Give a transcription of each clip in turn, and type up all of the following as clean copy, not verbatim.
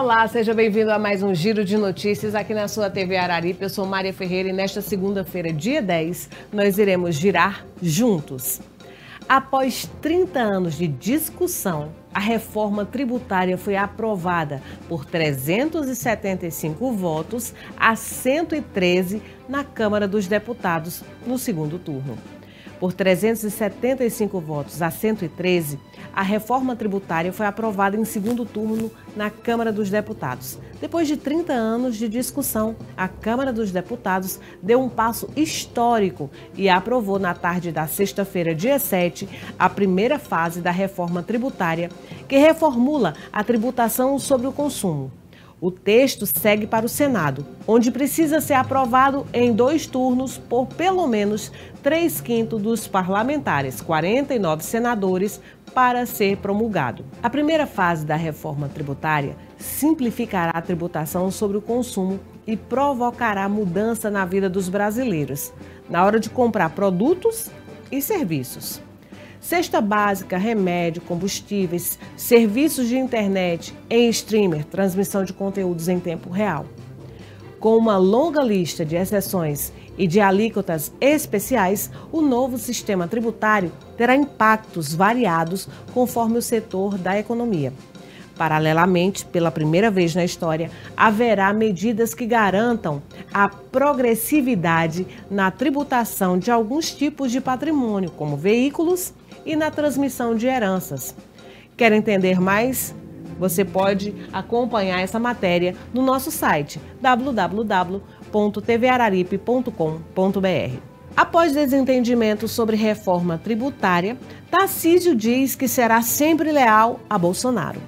Olá, seja bem-vindo a mais um Giro de Notícias aqui na sua TV Araripe. Eu sou Maria Ferreira e nesta segunda-feira, dia 10, nós iremos girar juntos. Após 30 anos de discussão, a reforma tributária foi aprovada por 375 votos a 113 na Câmara dos Deputados no segundo turno. Por 375 votos a 113, a reforma tributária foi aprovada em segundo turno na Câmara dos Deputados. Depois de 30 anos de discussão, a Câmara dos Deputados deu um passo histórico e aprovou na tarde da sexta-feira, dia 7, a primeira fase da reforma tributária, que reformula a tributação sobre o consumo. O texto segue para o Senado, onde precisa ser aprovado em 2 turnos por pelo menos 3/5 dos parlamentares, 49 senadores, para ser promulgado. A primeira fase da reforma tributária simplificará a tributação sobre o consumo e provocará mudança na vida dos brasileiros, na hora de comprar produtos e serviços. Cesta básica, remédio, combustíveis, serviços de internet, em streamer, transmissão de conteúdos em tempo real. Com uma longa lista de exceções e de alíquotas especiais, o novo sistema tributário terá impactos variados conforme o setor da economia. Paralelamente, pela primeira vez na história, haverá medidas que garantam a progressividade na tributação de alguns tipos de patrimônio, como veículos, e na transmissão de heranças. Quer entender mais? Você pode acompanhar essa matéria no nosso site www.tvararipe.com.br. Após desentendimento sobre reforma tributária, Tarcísio diz que será sempre leal a Bolsonaro.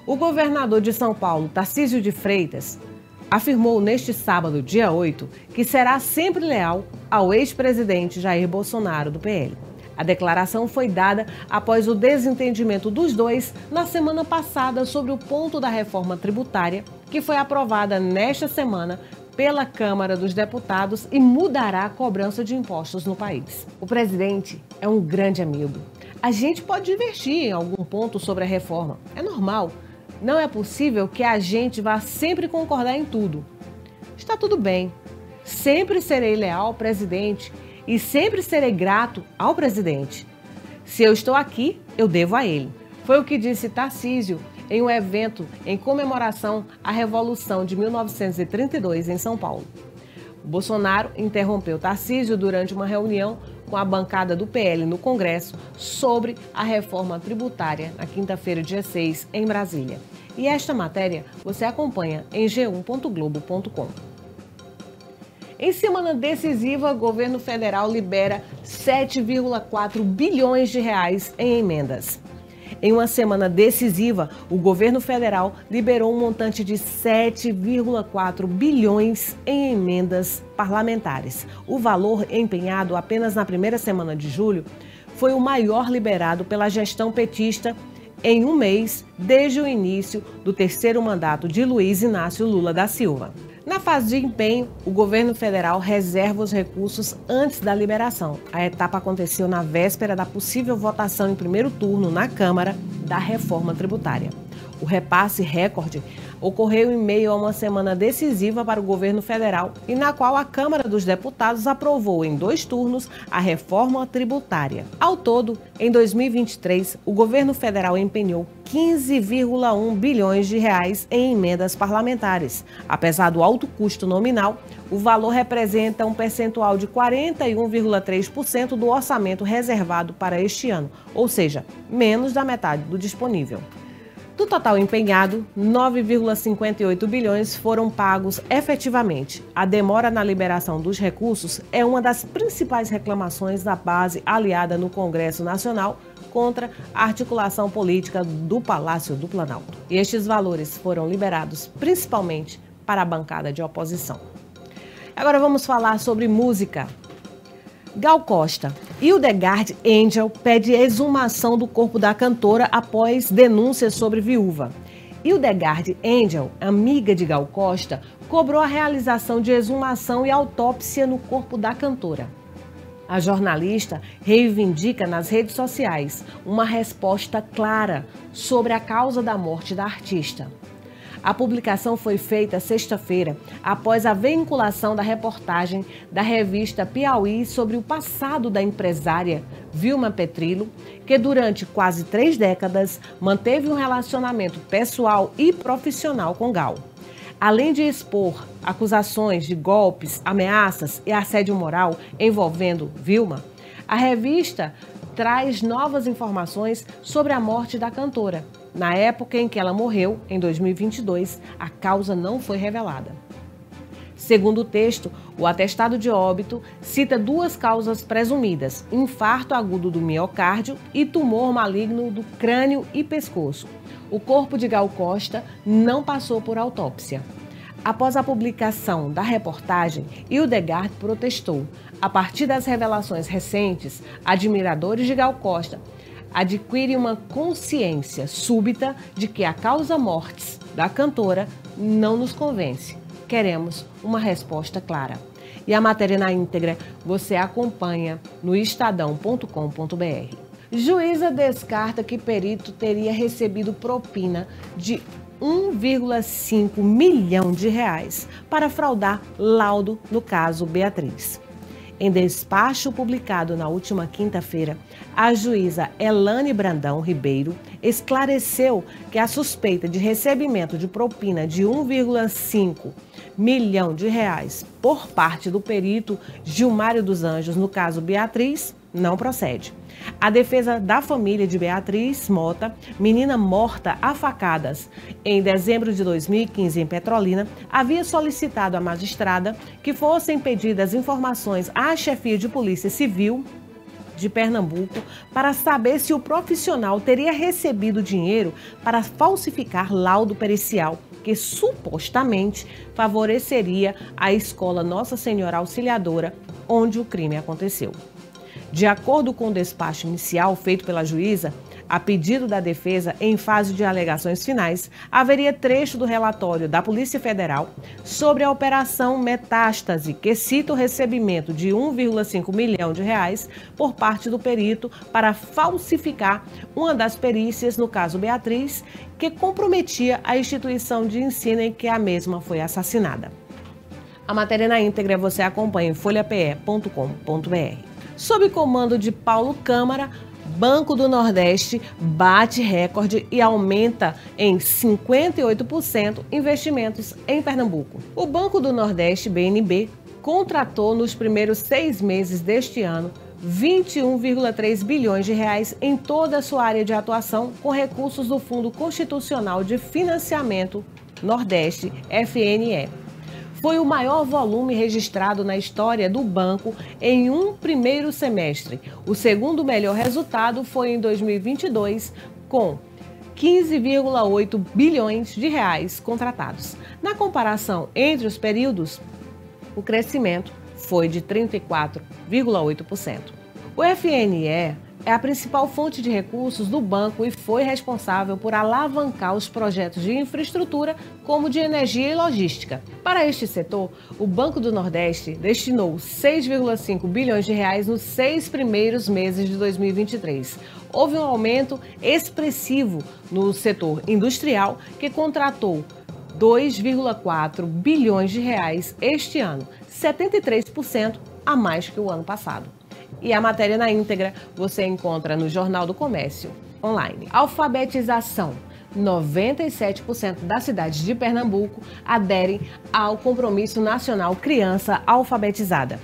O governador de São Paulo, Tarcísio de Freitas, afirmou neste sábado, dia 8, que será sempre leal ao ex-presidente Jair Bolsonaro, do PL. A declaração foi dada após o desentendimento dos dois na semana passada sobre o ponto da reforma tributária, que foi aprovada nesta semana pela Câmara dos Deputados e mudará a cobrança de impostos no país. O presidente é um grande amigo. A gente pode divergir em algum ponto sobre a reforma. É normal. Não é possível que a gente vá sempre concordar em tudo. Está tudo bem. Sempre serei leal ao presidente e sempre serei grato ao presidente. Se eu estou aqui, eu devo a ele. Foi o que disse Tarcísio em um evento em comemoração à Revolução de 1932 em São Paulo. O Bolsonaro interrompeu Tarcísio durante uma reunião com a bancada do PL no Congresso sobre a reforma tributária na quinta-feira, dia 6, em Brasília. E esta matéria você acompanha em g1.globo.com. Em semana decisiva, o governo federal libera 7,4 bilhões de reais em emendas. Em uma semana decisiva, o governo federal liberou um montante de 7,4 bilhões em emendas parlamentares. O valor empenhado apenas na primeira semana de julho foi o maior liberado pela gestão petista em um mês desde o início do terceiro mandato de Luiz Inácio Lula da Silva. Na fase de empenho, o governo federal reserva os recursos antes da liberação. A etapa aconteceu na véspera da possível votação em primeiro turno na Câmara da reforma tributária. O repasse recorde ocorreu em meio a uma semana decisiva para o governo federal e na qual a Câmara dos Deputados aprovou em 2 turnos a reforma tributária. Ao todo, em 2023, o governo federal empenhou 15,1 bilhões de reais em emendas parlamentares. Apesar do alto custo nominal, o valor representa um percentual de 41,3% do orçamento reservado para este ano, ou seja, menos da metade do disponível. Do total empenhado, 9,58 bilhões foram pagos efetivamente. A demora na liberação dos recursos é uma das principais reclamações da base aliada no Congresso Nacional contra a articulação política do Palácio do Planalto. E estes valores foram liberados principalmente para a bancada de oposição. Agora vamos falar sobre música. Gal Costa. Hildegard Angel pede exumação do corpo da cantora após denúncias sobre viúva. Hildegard Angel, amiga de Gal Costa, cobrou a realização de exumação e autópsia no corpo da cantora. A jornalista reivindica nas redes sociais uma resposta clara sobre a causa da morte da artista. A publicação foi feita sexta-feira, após a vinculação da reportagem da revista Piauí sobre o passado da empresária Vilma Petrillo, que durante quase 3 décadas manteve um relacionamento pessoal e profissional com Gal. Além de expor acusações de golpes, ameaças e assédio moral envolvendo Vilma, a revista traz novas informações sobre a morte da cantora. Na época em que ela morreu, em 2022, a causa não foi revelada. Segundo o texto, o atestado de óbito cita 2 causas presumidas: infarto agudo do miocárdio e tumor maligno do crânio e pescoço. O corpo de Gal Costa não passou por autópsia. Após a publicação da reportagem, Hildegard protestou. A partir das revelações recentes, admiradores de Gal Costa adquirem uma consciência súbita de que a causa mortis da cantora não nos convence. Queremos uma resposta clara. E a matéria na íntegra você acompanha no estadão.com.br. Juíza descarta que perito teria recebido propina de 1,5 milhão de reais para fraudar laudo no caso Beatriz. Em despacho publicado na última quinta-feira, a juíza Elane Brandão Ribeiro esclareceu que a suspeita de recebimento de propina de 1,5 milhão de reais por parte do perito Gilmário dos Anjos no caso Beatriz não procede. A defesa da família de Beatriz Mota, menina morta a facadas em dezembro de 2015 em Petrolina, havia solicitado à magistrada que fossem pedidas informações à chefia de Polícia Civil de Pernambuco para saber se o profissional teria recebido dinheiro para falsificar laudo pericial que supostamente favoreceria a escola Nossa Senhora Auxiliadora, onde o crime aconteceu. De acordo com o despacho inicial feito pela juíza, a pedido da defesa, em fase de alegações finais, haveria trecho do relatório da Polícia Federal sobre a Operação Metástase, que cita o recebimento de 1,5 milhão de reais por parte do perito para falsificar uma das perícias, no caso Beatriz, que comprometia a instituição de ensino em que a mesma foi assassinada. A matéria na íntegra você acompanha em folhape.com.br. Sob comando de Paulo Câmara, Banco do Nordeste bate recorde e aumenta em 58% investimentos em Pernambuco. O Banco do Nordeste, BNB, contratou nos primeiros 6 meses deste ano 21,3 bilhões de reais em toda a sua área de atuação com recursos do Fundo Constitucional de Financiamento Nordeste, FNE. Foi o maior volume registrado na história do banco em um primeiro semestre. O segundo melhor resultado foi em 2022, com 15,8 bilhões de reais contratados. Na comparação entre os períodos, o crescimento foi de 34,8%. O FNE é a principal fonte de recursos do banco e foi responsável por alavancar os projetos de infraestrutura, como de energia e logística. Para este setor, o Banco do Nordeste destinou 6,5 bilhões de reais nos 6 primeiros meses de 2023. Houve um aumento expressivo no setor industrial, que contratou 2,4 bilhões de reais este ano, 73% a mais que o ano passado. E a matéria na íntegra você encontra no Jornal do Comércio online. Alfabetização. 97% das cidades de Pernambuco aderem ao Compromisso Nacional Criança Alfabetizada.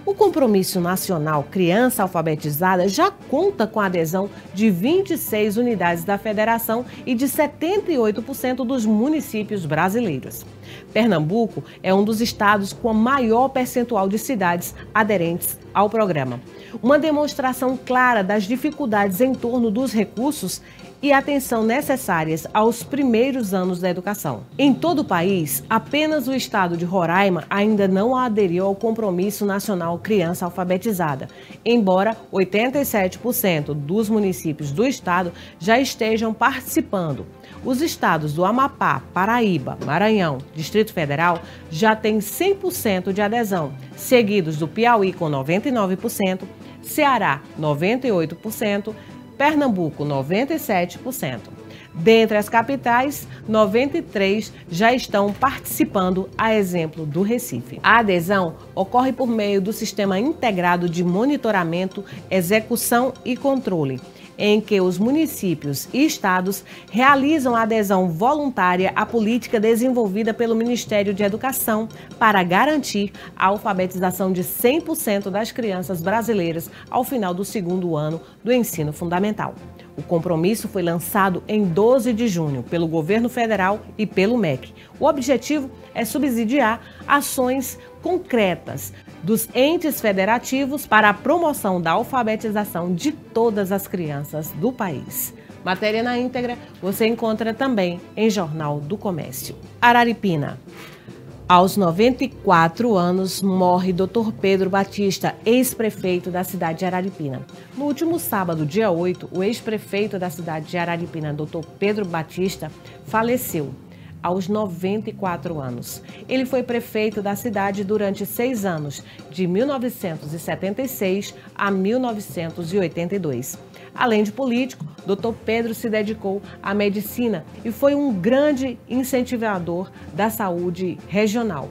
O Compromisso Nacional Criança Alfabetizada já conta com a adesão de 26 unidades da federação e de 78% dos municípios brasileiros. Pernambuco é um dos estados com a maior percentual de cidades aderentes ao programa. Uma demonstração clara das dificuldades em torno dos recursos e atenção necessárias aos primeiros anos da educação. Em todo o país, apenas o estado de Roraima ainda não aderiu ao Compromisso Nacional Criança Alfabetizada, embora 87% dos municípios do estado já estejam participando. Os estados do Amapá, Paraíba, Maranhão, Distrito Federal já têm 100% de adesão, seguidos do Piauí com 99%, Ceará 98%, Pernambuco, 97%. Dentre as capitais, 93 já estão participando, a exemplo do Recife. A adesão ocorre por meio do Sistema Integrado de Monitoramento, Execução e Controle, em que os municípios e estados realizam a adesão voluntária à política desenvolvida pelo Ministério de Educação para garantir a alfabetização de 100% das crianças brasileiras ao final do segundo ano do ensino fundamental. O compromisso foi lançado em 12 de junho pelo governo federal e pelo MEC. O objetivo é subsidiar ações concretas dos entes federativos para a promoção da alfabetização de todas as crianças do país. Matéria na íntegra você encontra também em Jornal do Comércio. Araripina. Aos 94 anos, morre Dr. Pedro Batista, ex-prefeito da cidade de Araripina. No último sábado, dia 8, o ex-prefeito da cidade de Araripina, Dr. Pedro Batista, faleceu aos 94 anos. Ele foi prefeito da cidade durante 6 anos, de 1976 a 1982. Além de político, Dr. Pedro se dedicou à medicina e foi um grande incentivador da saúde regional,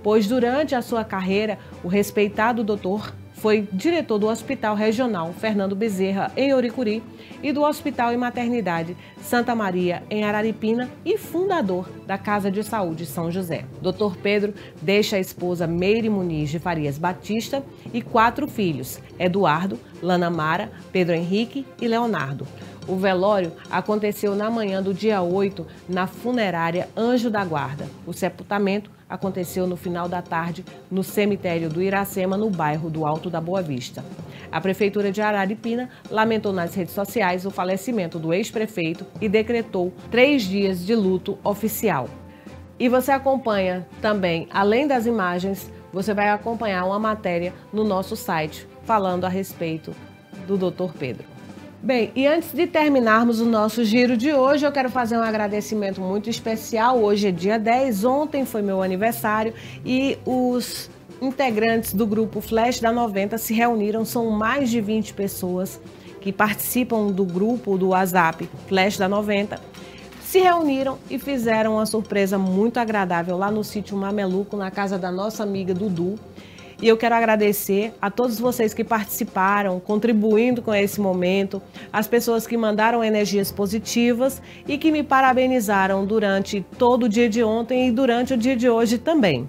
pois durante a sua carreira, o respeitado doutor foi diretor do Hospital Regional Fernando Bezerra, em Oricuri, e do Hospital e Maternidade Santa Maria, em Araripina, e fundador da Casa de Saúde São José. Dr. Pedro deixa a esposa Meire Muniz de Farias Batista e 4 filhos, Eduardo, Lana Mara, Pedro Henrique e Leonardo. O velório aconteceu na manhã do dia 8, na funerária Anjo da Guarda. O sepultamento aconteceu no final da tarde no cemitério do Iracema, no bairro do Alto da Boa Vista. A Prefeitura de Araripina lamentou nas redes sociais o falecimento do ex-prefeito e decretou 3 dias de luto oficial. E você acompanha também, além das imagens, você vai acompanhar uma matéria no nosso site falando a respeito do Dr. Pedro. Bem, e antes de terminarmos o nosso giro de hoje, eu quero fazer um agradecimento muito especial. Hoje é dia 10, ontem foi meu aniversário e os integrantes do grupo Flash da 90 se reuniram. São mais de 20 pessoas que participam do grupo do WhatsApp Flash da 90. Se reuniram e fizeram uma surpresa muito agradável lá no sítio Mameluco, na casa da nossa amiga Dudu. E eu quero agradecer a todos vocês que participaram, contribuindo com esse momento, as pessoas que mandaram energias positivas e que me parabenizaram durante todo o dia de ontem e durante o dia de hoje também.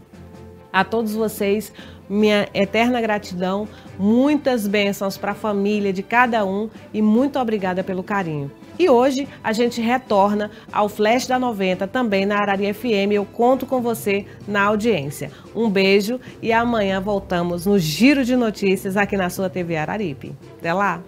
A todos vocês, minha eterna gratidão, muitas bênçãos para a família de cada um e muito obrigada pelo carinho. E hoje a gente retorna ao Flash da 90 também na Arari FM. Eu conto com você na audiência. Um beijo e amanhã voltamos no Giro de Notícias aqui na sua TV Araripe. Até lá!